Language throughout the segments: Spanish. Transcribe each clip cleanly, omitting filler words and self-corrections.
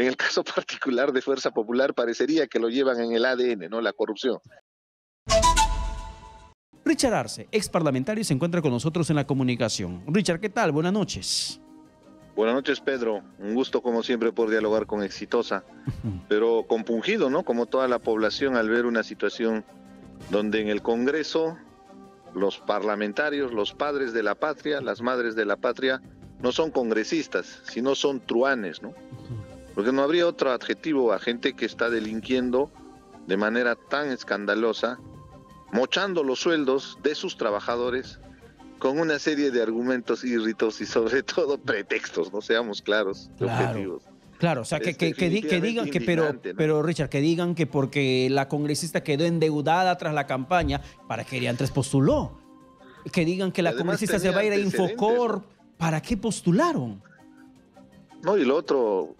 En el caso particular de Fuerza Popular parecería que lo llevan en el ADN, ¿no? La corrupción. Richard Arce, ex parlamentario, se encuentra con nosotros en la comunicación. Richard, ¿qué tal? Buenas noches. Buenas noches, Pedro. Un gusto, como siempre, por dialogar con Exitosa, pero compungido, ¿no? Como toda la población al ver una situación donde en el Congreso los parlamentarios, los padres de la patria, las madres de la patria, no son congresistas, sino son truanes, ¿no? Porque no habría otro adjetivo a gente que está delinquiendo de manera tan escandalosa, mochando los sueldos de sus trabajadores con una serie de argumentos y ritos y sobre todo pretextos, no seamos claros, objetivos. Claro, o sea, que digan que, pero Richard, que digan que porque la congresista quedó endeudada tras la campaña, ¿para qué antes postuló? Que digan que la congresista se va a ir a Infocor, ¿para qué postularon? No, y lo otro,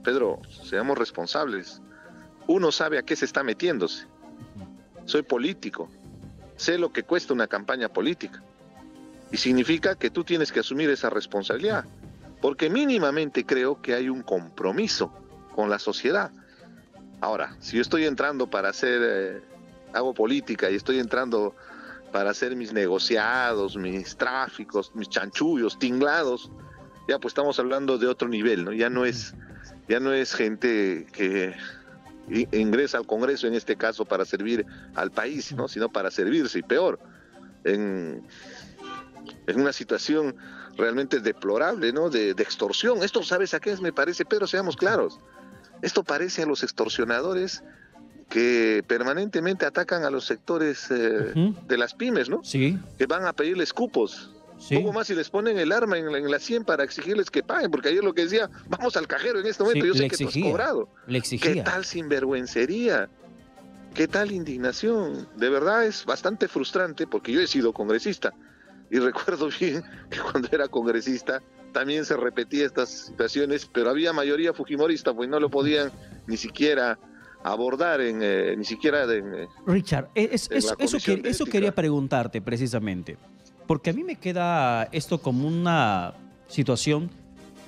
Pedro, seamos responsables. Uno sabe a qué se está metiéndose. Soy político, sé lo que cuesta una campaña política. Y significa que tú tienes que asumir esa responsabilidad, porque mínimamente creo que hay un compromiso con la sociedad. Ahora, si yo estoy entrando para hacer, hago política y estoy entrando para hacer mis negociados, mis tráficos, mis chanchullos, tinglados, ya pues estamos hablando de otro nivel, ¿no? Ya no es gente que ingresa al Congreso en este caso para servir al país, ¿no? Sino para servirse, y peor, en una situación realmente deplorable, ¿no? De extorsión. Esto, ¿sabes a qué me parece, Pedro? Seamos claros. Esto parece a los extorsionadores que permanentemente atacan a los sectores de las pymes, ¿no? Sí. Que van a pedirles cupos. Sí. Poco más si les ponen el arma en la 100 para exigirles que paguen, porque ayer lo que decía, vamos al cajero en este momento, yo sé que tú has cobrado. Le exigía. ¿Qué tal sinvergüencería? ¿Qué tal indignación? De verdad es bastante frustrante, porque yo he sido congresista y recuerdo bien que cuando era congresista también se repetía estas situaciones, pero había mayoría fujimorista, pues no lo podían ni siquiera abordar ni siquiera Richard, eso quería preguntarte precisamente, porque a mí me queda esto como una situación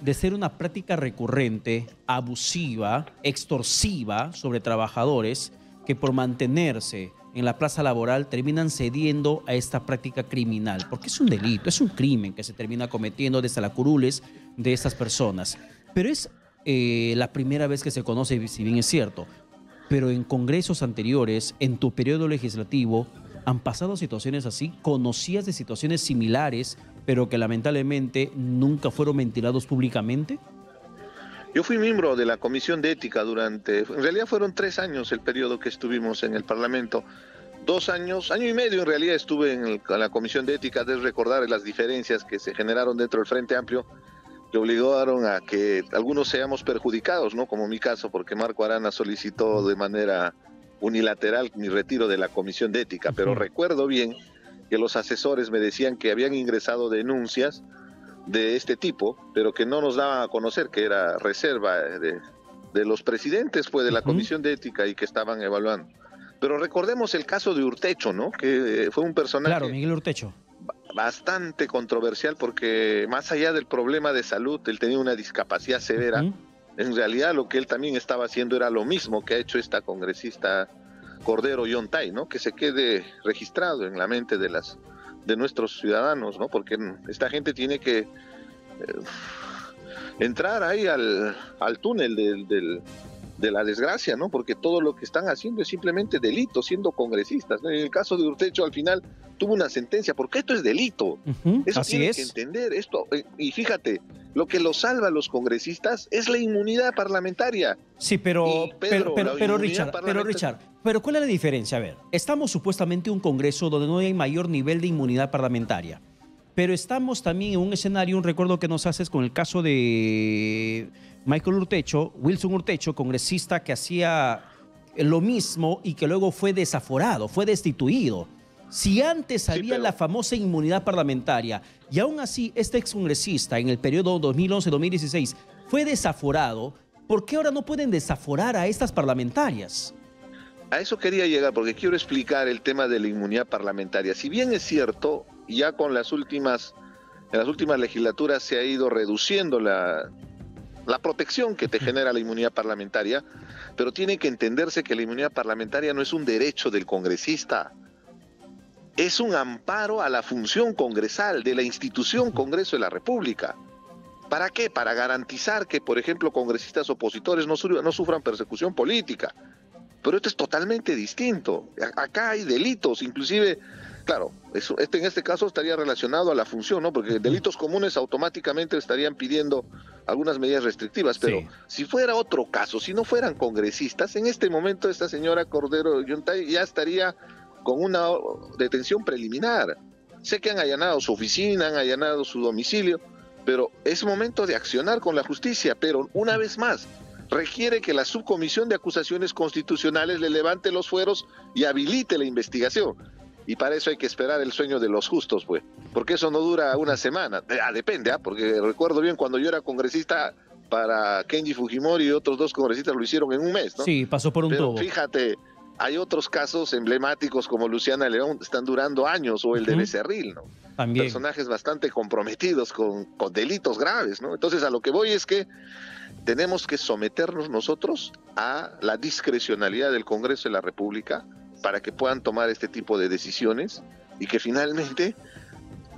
de ser una práctica recurrente, abusiva, extorsiva sobre trabajadores que por mantenerse en la plaza laboral terminan cediendo a esta práctica criminal, porque es un delito, es un crimen que se termina cometiendo desde la curules de estas personas. Pero es la primera vez que se conoce, si bien es cierto, pero en congresos anteriores, en tu periodo legislativo, ¿han pasado situaciones así? ¿Conocías de situaciones similares, pero que lamentablemente nunca fueron ventilados públicamente? Yo fui miembro de la Comisión de Ética en realidad fueron 3 años el periodo que estuvimos en el Parlamento. 2 años, año y medio en realidad estuve en la Comisión de Ética, de recordar las diferencias que se generaron dentro del Frente Amplio, que obligaron a que algunos seamos perjudicados, ¿no? Como mi caso, porque Marco Arana solicitó de manera unilateral mi retiro de la Comisión de Ética, pero recuerdo bien que los asesores me decían que habían ingresado denuncias de este tipo, pero que no nos daban a conocer, que era reserva de los presidentes pues, de la Comisión de Ética y que estaban evaluando. Pero recordemos el caso de Urtecho, ¿no? Que fue un personaje... Claro, Miguel Urtecho. Bastante controversial porque más allá del problema de salud, él tenía una discapacidad severa. En realidad lo que él también estaba haciendo era lo mismo que ha hecho esta congresista Cordero Yontay, ¿no? Que se quede registrado en la mente de nuestros ciudadanos, ¿no? Porque esta gente tiene que entrar ahí al túnel de la desgracia, ¿no? Porque todo lo que están haciendo es simplemente delito, siendo congresistas, ¿no? En el caso de Urtecho, al final tuvo una sentencia, porque esto es delito. Eso tiene que entender esto. Y fíjate, lo que lo salva a los congresistas es la inmunidad parlamentaria. Sí, pero Richard, ¿cuál es la diferencia? A ver, estamos supuestamente en un Congreso donde no hay mayor nivel de inmunidad parlamentaria, pero estamos también en un escenario, un recuerdo que nos haces con el caso de Michael Urtecho, Wilson Urtecho, congresista que hacía lo mismo y que luego fue desaforado, fue destituido. Si antes había la famosa inmunidad parlamentaria y aún así este excongresista en el periodo 2011-2016 fue desaforado, ¿por qué ahora no pueden desaforar a estas parlamentarias? A eso quería llegar, porque quiero explicar el tema de la inmunidad parlamentaria. Si bien es cierto, ya con en las últimas legislaturas se ha ido reduciendo la protección que te genera la inmunidad parlamentaria, pero tiene que entenderse que la inmunidad parlamentaria no es un derecho del congresista, es un amparo a la función congresal de la institución Congreso de la República. ¿Para qué? Para garantizar que, por ejemplo, congresistas opositores no sufran persecución política. Pero esto es totalmente distinto. Acá hay delitos, inclusive, claro, en este caso estaría relacionado a la función, ¿no? Porque delitos comunes automáticamente estarían pidiendo algunas medidas restrictivas, pero sí, si fuera otro caso, si no fueran congresistas, en este momento esta señora Cordero Yontay ya estaría con una detención preliminar. Sé que han allanado su oficina, han allanado su domicilio, pero es momento de accionar con la justicia, pero una vez más, requiere que la subcomisión de acusaciones constitucionales le levante los fueros y habilite la investigación. Y para eso hay que esperar el sueño de los justos, pues, porque eso no dura una semana. Depende, porque recuerdo bien cuando yo era congresista para Kenji Fujimori y otros 2 congresistas lo hicieron en un mes, ¿no? Sí, pasó por un tubo. Fíjate, hay otros casos emblemáticos como Luciana León, están durando años, o el de Becerril, ¿no? También. Personajes bastante comprometidos con delitos graves, ¿no? Entonces, a lo que voy es que tenemos que someternos nosotros a la discrecionalidad del Congreso de la República para que puedan tomar este tipo de decisiones y que finalmente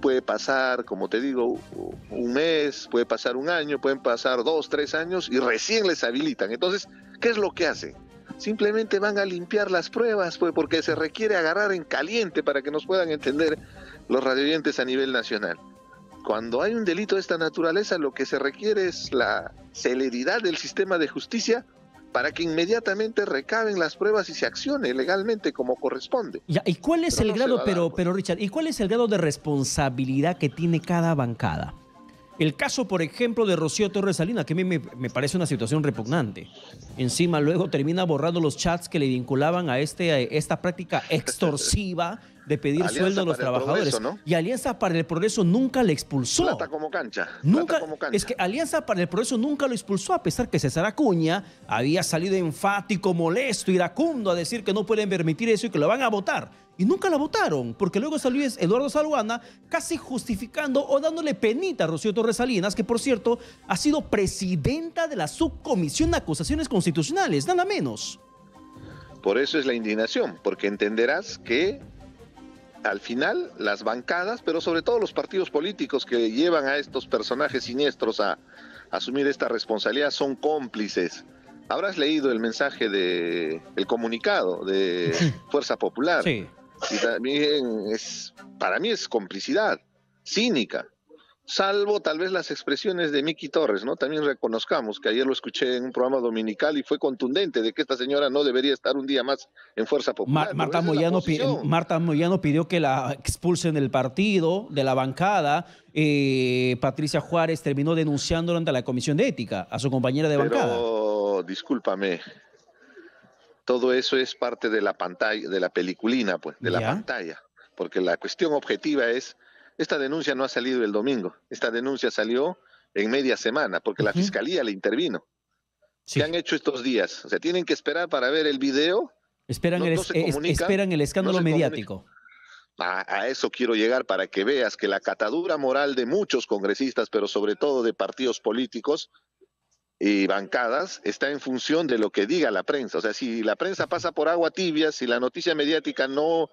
puede pasar, como te digo, un mes, puede pasar un año, pueden pasar 2, 3 años y recién les habilitan. Entonces, ¿qué es lo que hacen? Simplemente van a limpiar las pruebas, pues, porque se requiere agarrar en caliente para que nos puedan entender los radioyentes a nivel nacional. Cuando hay un delito de esta naturaleza, lo que se requiere es la celeridad del sistema de justicia para que inmediatamente recaben las pruebas y se accione legalmente como corresponde. Ya, ¿y cuál es el grado, pero Richard, ¿y cuál es el grado de responsabilidad que tiene cada bancada? El caso, por ejemplo, de Rocío Torres Salinas, que a mí me parece una situación repugnante. Encima luego termina borrando los chats que le vinculaban a esta práctica extorsiva de pedir sueldo a los trabajadores. Progreso, ¿no? Y Alianza para el Progreso nunca le expulsó. Plata como cancha. Nunca, plata como cancha. Es que Alianza para el Progreso nunca lo expulsó, a pesar que César Acuña había salido enfático, molesto, iracundo a decir que no pueden permitir eso y que lo van a votar. Y nunca la votaron, porque luego salió Eduardo Salguana casi justificando o dándole penita a Rocío Torres Salinas, que por cierto ha sido presidenta de la subcomisión de acusaciones constitucionales, nada menos. Por eso es la indignación, porque entenderás que al final las bancadas, pero sobre todo los partidos políticos que llevan a estos personajes siniestros a asumir esta responsabilidad son cómplices. Habrás leído el mensaje el comunicado de Fuerza Popular. Sí. Y también para mí es complicidad cínica, salvo tal vez las expresiones de Miki Torres, ¿no? También reconozcamos que ayer lo escuché en un programa dominical y fue contundente de que esta señora no debería estar un día más en Fuerza Popular. Marta Moyano pidió que la expulsen del partido, de la bancada. Patricia Juárez terminó denunciando ante la Comisión de Ética a su compañera de bancada. Pero discúlpame, todo eso es parte de la pantalla, de la peliculina, pues, de la pantalla. Porque la cuestión objetiva es, esta denuncia no ha salido el domingo, esta denuncia salió en media semana, porque la Fiscalía le intervino. Sí. ¿Qué han hecho estos días? O sea, tienen que esperar para ver el video. Esperan el escándalo mediático. A eso quiero llegar, para que veas que la catadura moral de muchos congresistas, pero sobre todo de partidos políticos y bancadas, está en función de lo que diga la prensa. O sea, si la prensa pasa por agua tibia, si la noticia mediática no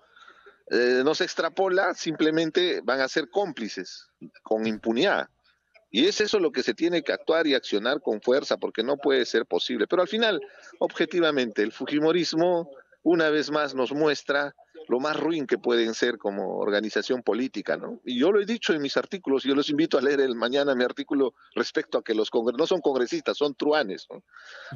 se extrapola, simplemente van a ser cómplices con impunidad. Y es eso lo que se tiene que actuar y accionar con fuerza, porque no puede ser posible. Pero al final, objetivamente, el fujimorismo una vez más nos muestra lo más ruin que pueden ser como organización política, ¿no? Y yo lo he dicho en mis artículos, y yo los invito a leer mañana mi artículo respecto a que los no son congresistas, son truanes, ¿no?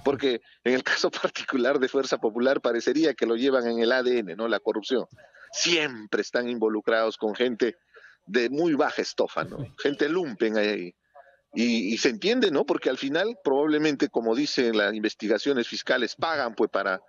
Porque en el caso particular de Fuerza Popular parecería que lo llevan en el ADN, ¿no? La corrupción. Siempre están involucrados con gente de muy baja estofa, ¿no? Gente lumpen ahí. Y se entiende, ¿no? Porque al final probablemente, como dicen las investigaciones fiscales, pagan pues para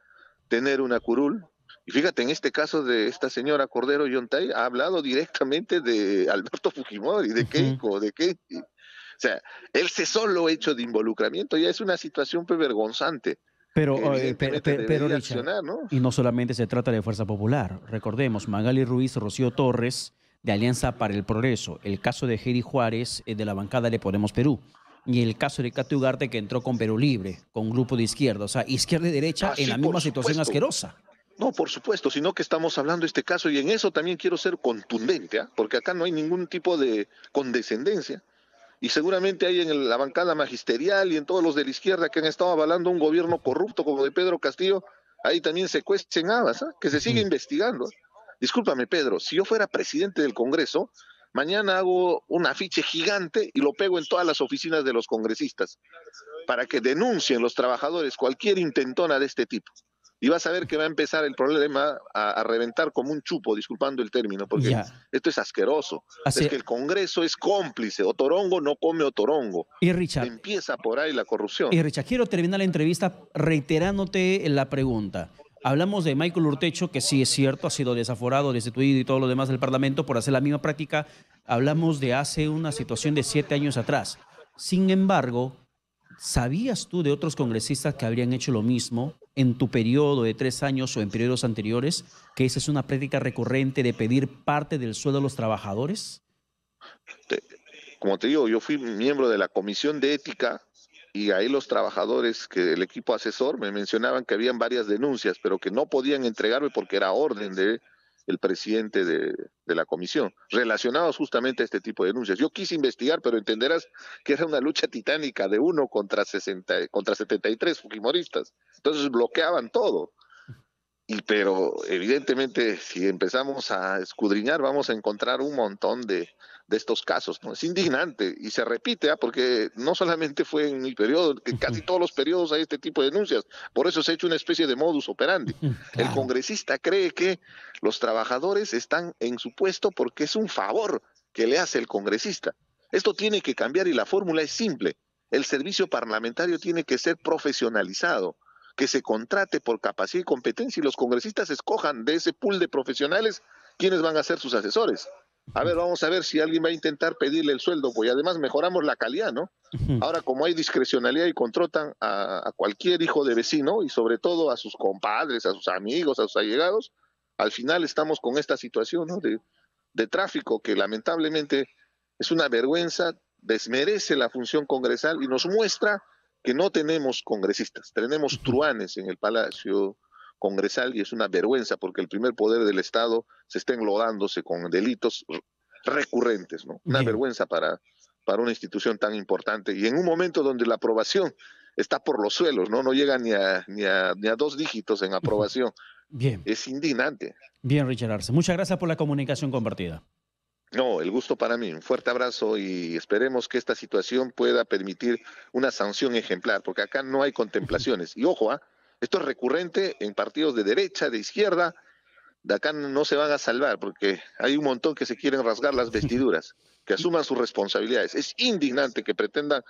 tener una curul. Y fíjate, en este caso de esta señora Cordero Yontay, ha hablado directamente de Alberto Fujimori, de Keiko, de Kenji. O sea, él se solo hecho de involucramiento, ya es una situación pues vergonzante. Pero Richard, ¿no? Y no solamente se trata de Fuerza Popular. Recordemos, Magali Ruiz, Rocío Torres, de Alianza para el Progreso. El caso de Heidi Juárez, de la bancada de Podemos Perú. y el caso de Katy Ugarte, que entró con Perú Libre, con un grupo de izquierda, o sea, izquierda y derecha en Sí, la por misma situación supuesto. asquerosa. No, por supuesto, sino que estamos hablando de este caso y en eso también quiero ser contundente, ¿ah? Porque acá no hay ningún tipo de condescendencia. Y seguramente hay en la bancada magisterial y en todos los de la izquierda que han estado avalando un gobierno corrupto como de Pedro Castillo, ahí también se cuecen habas, ¿ah? Que se sigue investigando. Discúlpame, Pedro, si yo fuera presidente del Congreso, mañana hago un afiche gigante y lo pego en todas las oficinas de los congresistas para que denuncien los trabajadores cualquier intentona de este tipo. Y vas a ver que va a empezar el problema a reventar como un chupo, disculpando el término, porque Ya. esto es asqueroso. Así, Es que el Congreso es cómplice, otorongo no come otorongo. y Richard, Empieza por ahí la corrupción. quiero terminar la entrevista reiterándote la pregunta. Hablamos de Michael Urtecho, que sí es cierto, ha sido desaforado, destituido y todo lo demás del Parlamento por hacer la misma práctica. Hablamos de hace una situación de 7 años atrás. Sin embargo, ¿sabías tú de otros congresistas que habrían hecho lo mismo en tu periodo de 3 años o en periodos anteriores? ¿Que esa es una práctica recurrente de pedir parte del sueldo a los trabajadores? Como te digo, yo fui miembro de la Comisión de Ética y ahí los trabajadores, que el equipo asesor, me mencionaban que habían varias denuncias, pero que no podían entregarme porque era orden de el presidente de la comisión, relacionados justamente a este tipo de denuncias. Yo quise investigar, pero entenderás que era una lucha titánica de uno contra 73 fujimoristas. Entonces bloqueaban todo. Pero evidentemente si empezamos a escudriñar vamos a encontrar un montón de estos casos, ¿no? Es indignante y se repite, ¿ah? Porque no solamente fue en mi periodo, que casi todos los periodos hay este tipo de denuncias, por eso se ha hecho una especie de modus operandi. El Claro. congresista cree que los trabajadores están en su puesto porque es un favor que le hace el congresista. Esto tiene que cambiar y la fórmula es simple. El servicio parlamentario tiene que ser profesionalizado, que se contrate por capacidad y competencia y los congresistas escojan de ese pool de profesionales quiénes van a ser sus asesores. A ver, vamos a ver si alguien va a intentar pedirle el sueldo, pues además mejoramos la calidad, ¿no? Ahora, como hay discrecionalidad y contratan a cualquier hijo de vecino y sobre todo a sus compadres, a sus amigos, a sus allegados, al final estamos con esta situación, ¿no? de tráfico que lamentablemente es una vergüenza, desmerece la función congresal y nos muestra que no tenemos congresistas, tenemos truanes en el Palacio Congresal y es una vergüenza porque el primer poder del Estado se está enlodándose con delitos recurrentes, ¿no? Una Bien. vergüenza para una institución tan importante y en un momento donde la aprobación está por los suelos, ¿no? No llega ni a 2 dígitos en aprobación. Bien. Es indignante. Bien, Richard Arce. Muchas gracias por la comunicación compartida. No, el gusto para mí. Un fuerte abrazo y esperemos que esta situación pueda permitir una sanción ejemplar, porque acá no hay contemplaciones. Y ojo, esto es recurrente en partidos de derecha, de izquierda. De acá no se van a salvar, porque hay un montón que se quieren rasgar las vestiduras, que asuman sus responsabilidades. Es indignante que pretendan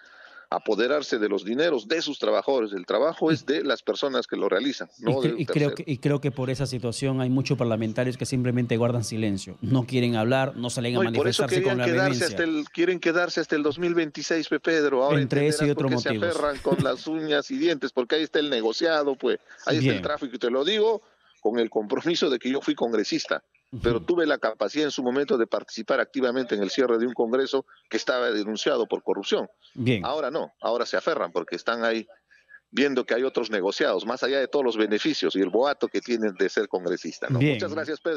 apoderarse de los dineros de sus trabajadores. El trabajo es de las personas que lo realizan, no de un tercero. Creo que por esa situación hay muchos parlamentarios que simplemente guardan silencio. No quieren hablar, no salen a No, y por eso manifestarse con la vehemencia. quieren quedarse hasta el 2026, Pedro. Ahora Entre ese y entenderás otros por qué se motivos. aferran con las uñas y dientes, porque ahí está el negociado, pues, ahí está el Bien. tráfico. Y te lo digo con el compromiso de que yo fui congresista, pero tuve la capacidad en su momento de participar activamente en el cierre de un congreso que estaba denunciado por corrupción. Bien. Ahora no, ahora se aferran porque están ahí viendo que hay otros negociados, más allá de todos los beneficios y el boato que tienen de ser congresista, ¿no? Bien. Muchas gracias, Pedro.